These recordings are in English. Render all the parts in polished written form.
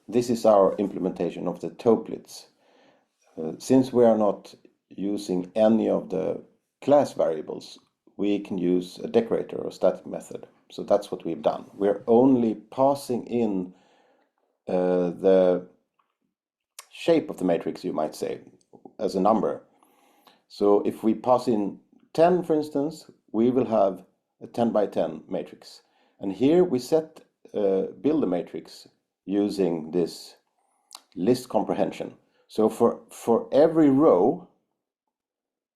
this is our implementation of the toeplitz. Since we are not using any of the class variables, we can use a decorator or static method. So that's what we've done. We're only passing in the shape of the matrix, you might say, as a number. So if we pass in 10, for instance, we will have a 10 by 10 matrix. And here we build a matrix using this list comprehension. So for every row,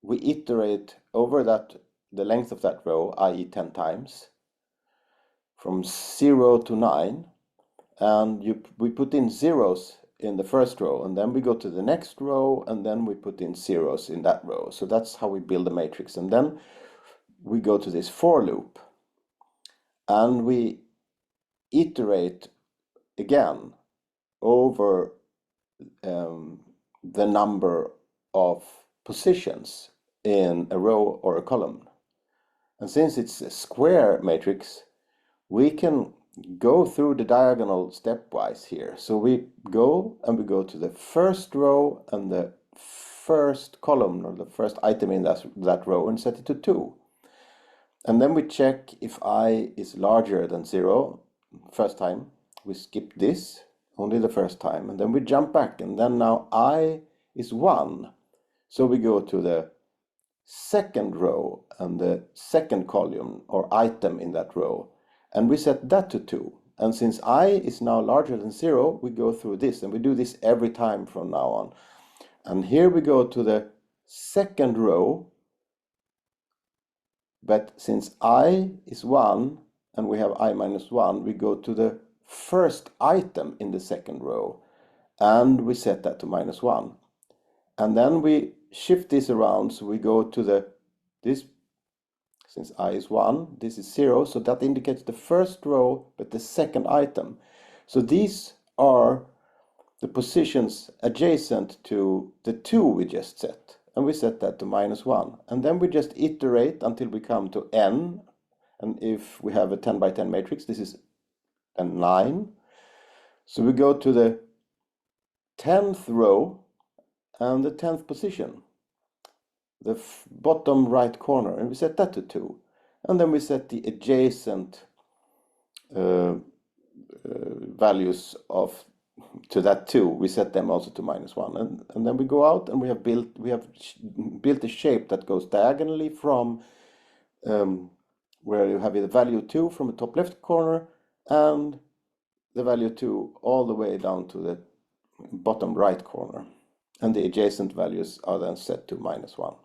we iterate over the length of that row, i.e. 10 times, from 0 to 9, and we put in zeros in the first row, and then we go to the next row, and then we put in zeros in that row. So that's how we build a matrix. And then we go to this for loop, and we iterate again over the number of positions in a row or a column. And since it's a square matrix, we can go through the diagonal stepwise here. So we go to the first row and the first column, or the first item in that row, and set it to 2. And then we check if I is larger than 0. First time we skip this, only the first time, and then we jump back, and then now I is 1. So we go to the second row and the second column or item in that row, and we set that to 2. And since I is now larger than 0, we go through this, and we do this every time from now on. And here we go to the second row, but since I is 1 and we have I minus 1, we go to the first item in the second row, and we set that to -1. And then we shift this around, so we go to this, since I is 1, this is 0, so that indicates the first row, but the second item. So these are the positions adjacent to the 2 we just set, and we set that to -1. And then we just iterate until we come to n, and if we have a 10 by 10 matrix, this is a 9. So we go to the 10th row and the 10th position, the bottom right corner, and we set that to 2. And then we set the adjacent values to that 2. We set them also to -1, and then we go out, and we have built a shape that goes diagonally from where you have the value 2 from the top left corner and the value 2 all the way down to the bottom right corner, and the adjacent values are then set to -1.